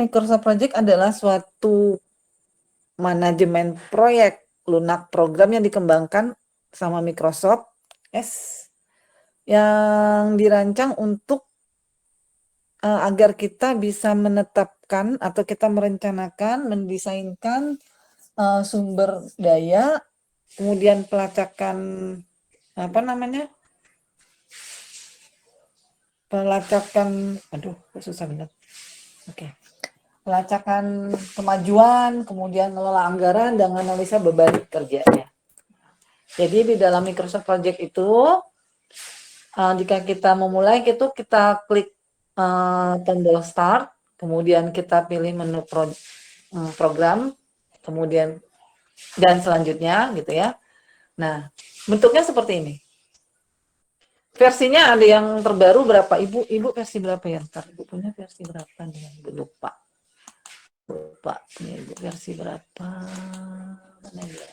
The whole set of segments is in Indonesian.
Microsoft Project adalah suatu manajemen proyek lunak program yang dikembangkan sama Microsoft yang dirancang untuk agar kita bisa menetapkan atau kita merencanakan, mendesainkan sumber daya, kemudian pelacakan susah benar. Oke. Pelacakan kemajuan, kemudian ngelola anggaran dan analisa beban kerjanya. Jadi di dalam Microsoft Project itu jika kita memulai itu kita klik tombol start, kemudian kita pilih menu program, kemudian dan selanjutnya gitu ya. Nah, bentuknya seperti ini. Versinya ada yang terbaru berapa? Ibu versi berapa ya? Ntar Ibu punya versi berapa nih? Ibu lupa punya Ibu versi berapa? Mana ya?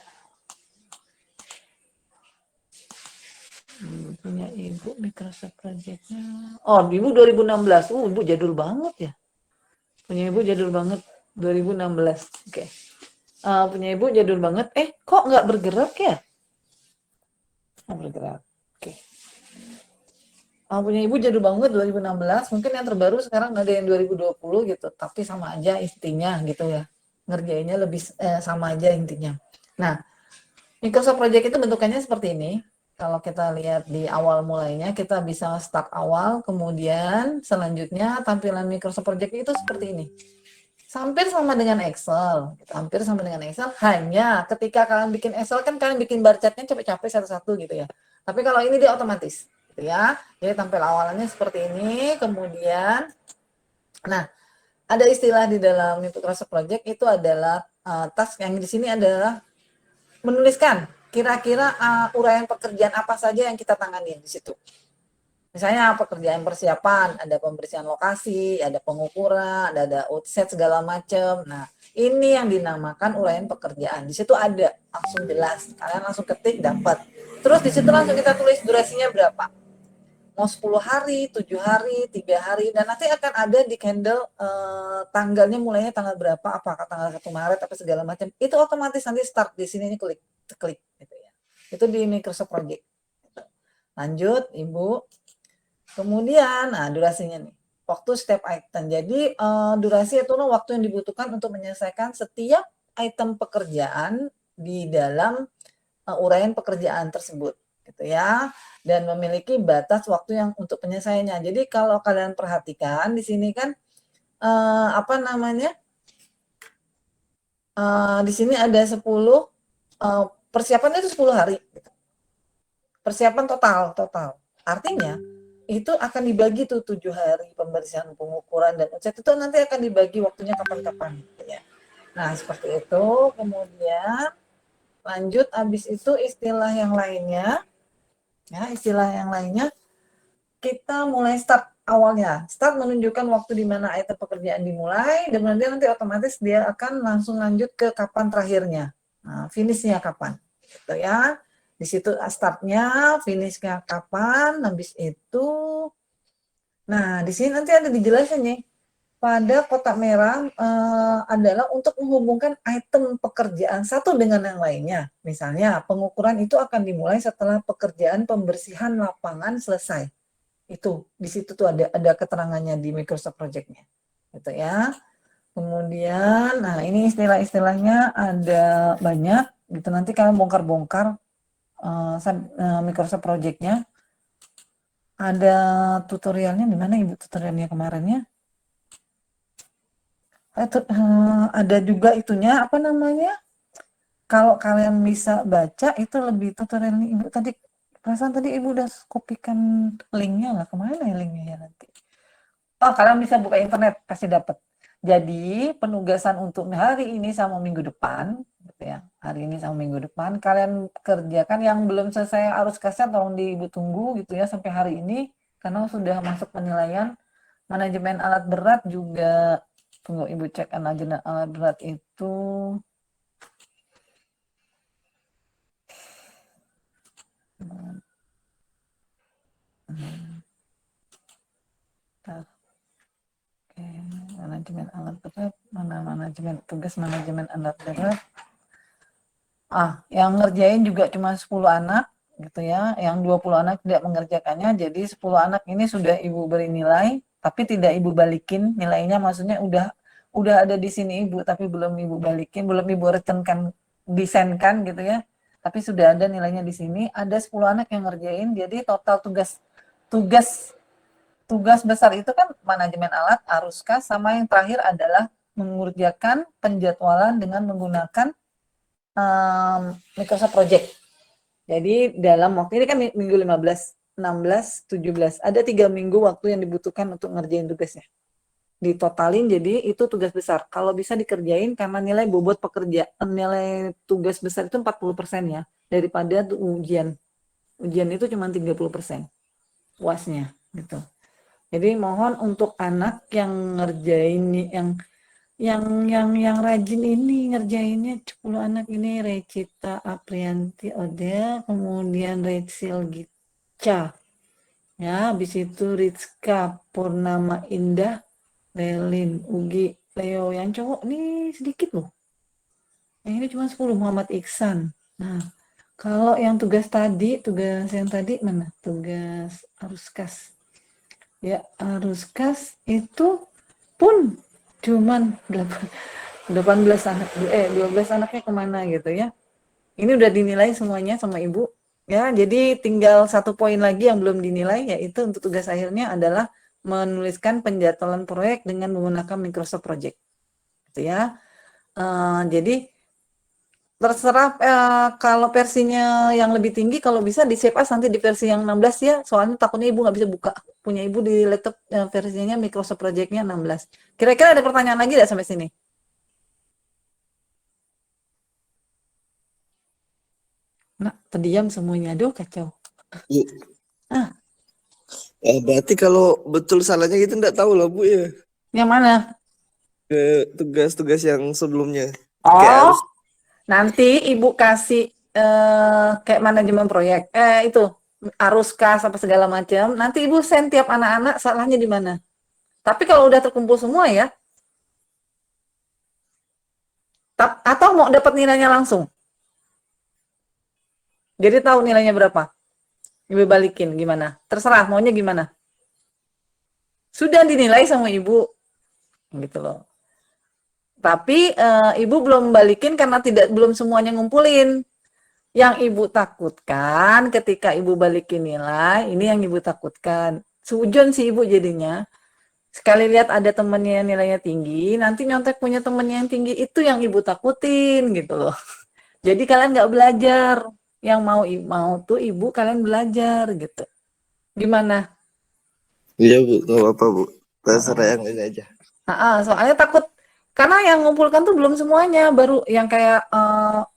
Punya Ibu Microsoft Project-nya. Oh, Ibu 2016. Ibu jadul banget ya. Punya Ibu jadul banget 2016. Oke. Punya Ibu jadul banget. Kok nggak bergerak ya? Nggak bergerak. Oke. Punya Ibu jadul banget 2016. Mungkin yang terbaru sekarang ada yang 2020 gitu. Tapi sama aja intinya gitu ya. Ngerjainnya lebih sama aja intinya. Nah, Microsoft Project itu bentukannya seperti ini. Kalau kita lihat di awal mulainya, kita bisa start awal, kemudian selanjutnya tampilan Microsoft Project itu seperti ini. Hampir sama dengan Excel, hampir sama dengan Excel, hanya ketika kalian bikin Excel kan kalian bikin bar chartnya capek-capek satu-satu gitu ya. Tapi kalau ini dia otomatis, gitu ya. Jadi tampil awalannya seperti ini, kemudian, nah ada istilah di dalam Microsoft Project itu adalah task yang di sini adalah menuliskan kira-kira uraian pekerjaan apa saja yang kita tangani di situ. Misalnya pekerjaan persiapan, ada pembersihan lokasi, ada pengukuran, ada outset segala macam. Nah, ini yang dinamakan uraian pekerjaan. Di situ ada langsung jelas. Kalian langsung ketik dapat. Terus di situ langsung kita tulis durasinya berapa. Mau 10 hari, 7 hari, 3 hari, dan nanti akan ada di candle tanggalnya mulainya tanggal berapa, apakah tanggal 1 Maret apa segala macam. Itu otomatis nanti start di sini klik gitu ya. Itu di Microsoft Project. Lanjut, Ibu. Kemudian, durasinya nih. Waktu step item. Jadi durasi itu waktu yang dibutuhkan untuk menyelesaikan setiap item pekerjaan di dalam uraian pekerjaan tersebut, gitu ya. Dan memiliki batas waktu yang untuk penyelesaiannya. Jadi kalau kalian perhatikan di sini kan di sini ada 10 persiapan itu 10 hari. Persiapan total. Artinya itu akan dibagi tuh 7 hari pembersihan, pengukuran dan outset itu nanti akan dibagi waktunya kapan-kapan ya. Nah, seperti itu. Kemudian lanjut habis itu istilah yang lainnya. Ya, istilah yang lainnya kita mulai start awalnya. Start menunjukkan waktu di mana item pekerjaan dimulai dan nanti otomatis dia akan langsung lanjut ke kapan terakhirnya. Nah, finishnya kapan. Gitu ya. Di situ startnya, finishnya kapan, habis itu. Nah, di sini nanti ada dijelasin nih. Pada kotak merah adalah untuk menghubungkan item pekerjaan satu dengan yang lainnya. Misalnya, pengukuran itu akan dimulai setelah pekerjaan pembersihan lapangan selesai. Itu di situ tuh ada keterangannya di Microsoft Project-nya. Gitu ya. Kemudian, nah ini istilah-istilahnya ada banyak. Gitu nanti kalian bongkar-bongkar Microsoft Project-nya. Ada tutorialnya di mana Ibu tutorialnya kemarinnya? Ada juga itunya apa namanya? Kalau kalian bisa baca itu lebih tutorialnya Ibu tadi. Perasaan tadi Ibu udah kopikan linknya lah. Kemana ya linknya ya nanti? Oh, kalian bisa buka internet pasti dapat. Jadi penugasan untuk hari ini sama minggu depan, gitu ya. Hari ini sama minggu depan kalian kerjakan yang belum selesai arus kasnya tolong Ibu tunggu gitu ya sampai hari ini karena sudah masuk penilaian manajemen alat berat juga. Tunggu Ibu cek manajemen alat berat itu. Oke. Manajemen alat berat, manajemen tugas manajemen alat berat. Yang ngerjain juga cuma 10 anak gitu ya, yang 20 anak tidak mengerjakannya, jadi 10 anak ini sudah Ibu beri nilai, tapi tidak Ibu balikin nilainya, maksudnya udah ada di sini Ibu, tapi belum Ibu balikin, belum Ibu returnkan, desainkan gitu ya, tapi sudah ada nilainya di sini, ada 10 anak yang ngerjain, jadi total tugas besar itu kan manajemen alat, arus kas, sama yang terakhir adalah mengerjakan penjadwalan dengan menggunakan Microsoft Project. Jadi dalam waktu ini kan minggu 15, 16, 17, ada 3 minggu waktu yang dibutuhkan untuk ngerjain tugasnya. Ditotalin jadi itu tugas besar. Kalau bisa dikerjain karena nilai bobot nilai tugas besar itu 40% ya, daripada ujian. Ujian itu cuma 30% puasnya gitu. Jadi mohon untuk anak yang ngerjain yang rajin ini ngerjainnya 10 anak ini, Recita Aprianti Odea, kemudian Rachel Gica, ya, habis itu Rizka Purnama Indah, Lelin Ugi Leo, yang cowok nih sedikit loh, yang ini cuma 10, Muhammad Iksan. Nah, kalau yang tugas yang tadi mana? Tugas arus kas. Ya, arus kas itu pun cuman 18 anak, 12 anaknya kemana gitu ya. Ini udah dinilai semuanya sama Ibu. Ya, jadi tinggal 1 poin lagi yang belum dinilai, yaitu untuk tugas akhirnya adalah menuliskan penjadwalan proyek dengan menggunakan Microsoft Project. Gitu ya. Jadi terserah kalau versinya yang lebih tinggi, kalau bisa di save as nanti di versi yang 16 ya, soalnya takutnya Ibu nggak bisa buka. Punya Ibu di laptop versinya Microsoft Project-nya 16. Kira-kira ada pertanyaan lagi nggak sampai sini? Nah, terdiam semuanya. Aduh, kacau. Bu. Ah. Berarti kalau betul salahnya gitu nggak tahu lah Bu ya. Yang mana? Ke tugas-tugas yang sebelumnya. Oh, Kayak harus nanti Ibu kasih kayak manajemen proyek. Itu arus kas apa segala macam. Nanti Ibu send tiap anak-anak salahnya di mana. Tapi kalau udah terkumpul semua ya, atau mau dapat nilainya langsung. Jadi tahu nilainya berapa. Ibu balikin gimana? Terserah maunya gimana. Sudah dinilai sama Ibu. Gitu loh. Tapi Ibu belum balikin karena belum semuanya ngumpulin. Yang Ibu takutkan ketika Ibu balikin nilai, ini yang Ibu takutkan. Sujon sih Ibu jadinya. Sekali lihat ada temennya yang nilainya tinggi, nanti nyontek punya temennya yang tinggi, itu yang Ibu takutin gitu loh. Jadi kalian nggak belajar. Yang mau tuh Ibu kalian belajar gitu. Gimana? Iya Bu, nggak apa-apa Bu. Terserah yang ini aja. Soalnya takut karena yang ngumpulkan tuh belum semuanya, baru yang kayak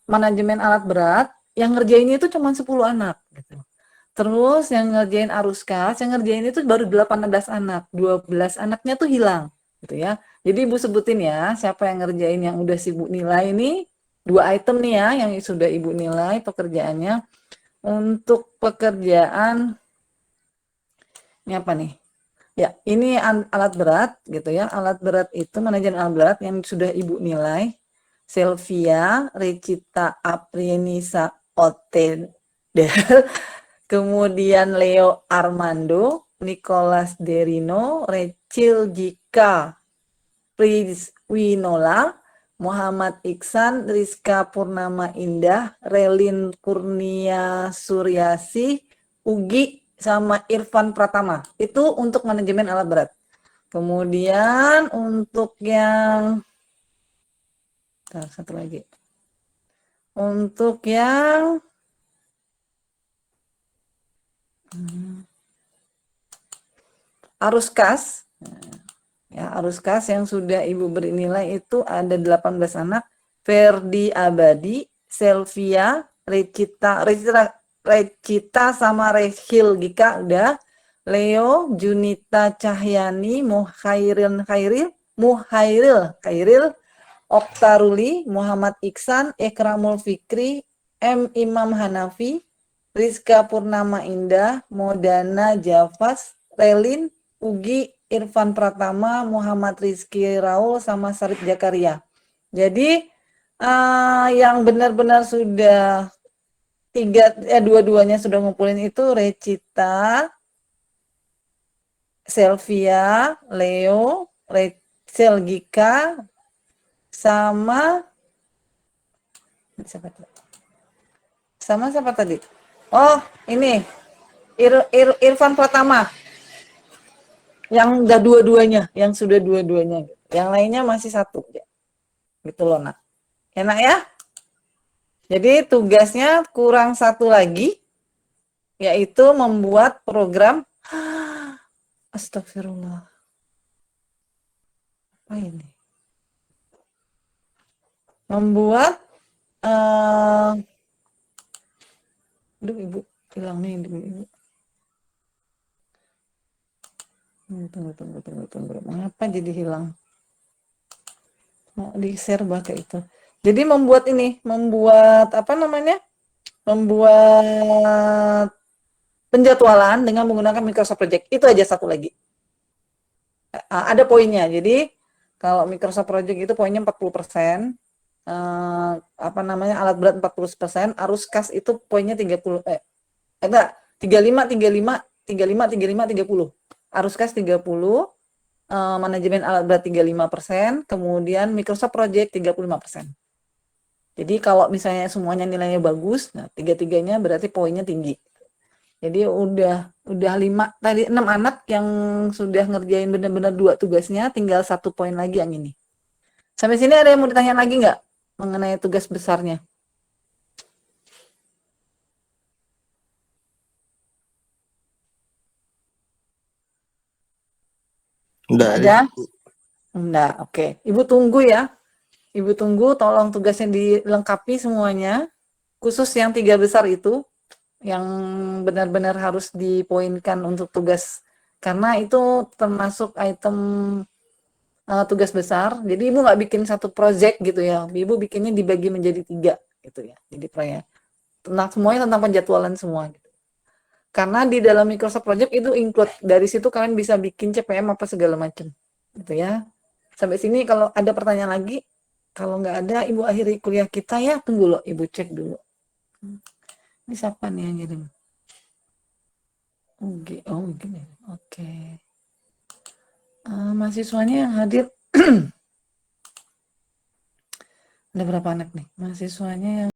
manajemen alat berat, yang ngerjainnya itu cuma 10 anak gitu. Terus yang ngerjain arus kas, yang ngerjain itu baru 18 anak, 12 anaknya tuh hilang gitu ya. Jadi Ibu sebutin ya, siapa yang ngerjain yang udah sibuk nilai ini, 2 item nih ya yang sudah Ibu nilai pekerjaannya. Untuk pekerjaan ini apa nih? Ya, ini alat berat gitu ya. Alat berat itu manajemen alat berat yang sudah Ibu nilai. Sylvia, Recita Aprianisa Otedel, kemudian Leo Armando, Nicholas Derino, Rachel Jika Priswinola, Muhammad Iksan, Rizka Purnama Indah, Relin Kurnia Suryasi, Ugi, sama Irfan Pratama. Itu untuk manajemen alat berat. Kemudian untuk yang satu lagi. Untuk yang arus kas, ya, arus kas yang sudah Ibu beri nilai itu ada 18 anak. Ferdi Abadi, Selvia, Recita sama Rehil Gika udah. Leo, Junita Cahyani, Muhairil Khairil, Oktaruli, Muhammad Iksan, Ekramul Fikri, M. Imam Hanafi, Rizka Purnama Indah, Modana Javas, Relin, Ugi, Irfan Pratama, Muhammad Rizky Raul, sama Sarip Jakaria. Jadi yang benar-benar sudah dua-duanya sudah ngumpulin itu Recita, Selvia, Leo, Rachel Gika, sama siapa tadi? Oh, ini Irfan Pratama. Yang udah dua-duanya, yang sudah dua-duanya. Yang lainnya masih satu. Gitu loh, nak. Enak ya? Jadi tugasnya kurang satu lagi, yaitu membuat program. Astagfirullah. Apa ini? Membuat aduh, Ibu hilang nih, Ibu. Tunggu. Mengapa jadi hilang? Mau di-share baca itu. Jadi membuat apa namanya? Membuat penjadwalan dengan menggunakan Microsoft Project. Itu aja satu lagi. Ada poinnya. Jadi kalau Microsoft Project itu poinnya 40%. Apa namanya, alat berat 40%, arus kas itu poinnya 30 enggak, 35 30. Arus kas 30, manajemen alat berat 35%, kemudian Microsoft Project 35%. Jadi kalau misalnya semuanya nilainya bagus, nah tiga-tiganya berarti poinnya tinggi. Jadi udah 6 anak yang sudah ngerjain benar-benar 2 tugasnya, tinggal 1 poin lagi yang ini. Sampai sini ada yang mau ditanya lagi nggak mengenai tugas besarnya? Enggak Ada? Enggak, oke. Ibu tunggu ya. Ibu tunggu, tolong tugasnya dilengkapi semuanya. Khusus yang 3 besar itu, yang benar-benar harus dipoinkan untuk tugas. Karena itu termasuk item tugas besar. Jadi ibu nggak bikin satu project gitu ya. Ibu bikinnya dibagi menjadi 3 gitu ya. Jadi proyek. Semuanya tentang penjadwalan semua. Gitu. Karena di dalam Microsoft Project itu include, dari situ kalian bisa bikin CPM apa segala macam. Gitu ya. Sampai sini kalau ada pertanyaan lagi, kalau nggak ada, Ibu akhiri kuliah kita ya. Tunggu loh, Ibu cek dulu. Ini siapa nih yang ngirim? Oh, gini. Oke. Mahasiswanya yang hadir, ada berapa anak nih? Mahasiswanya yang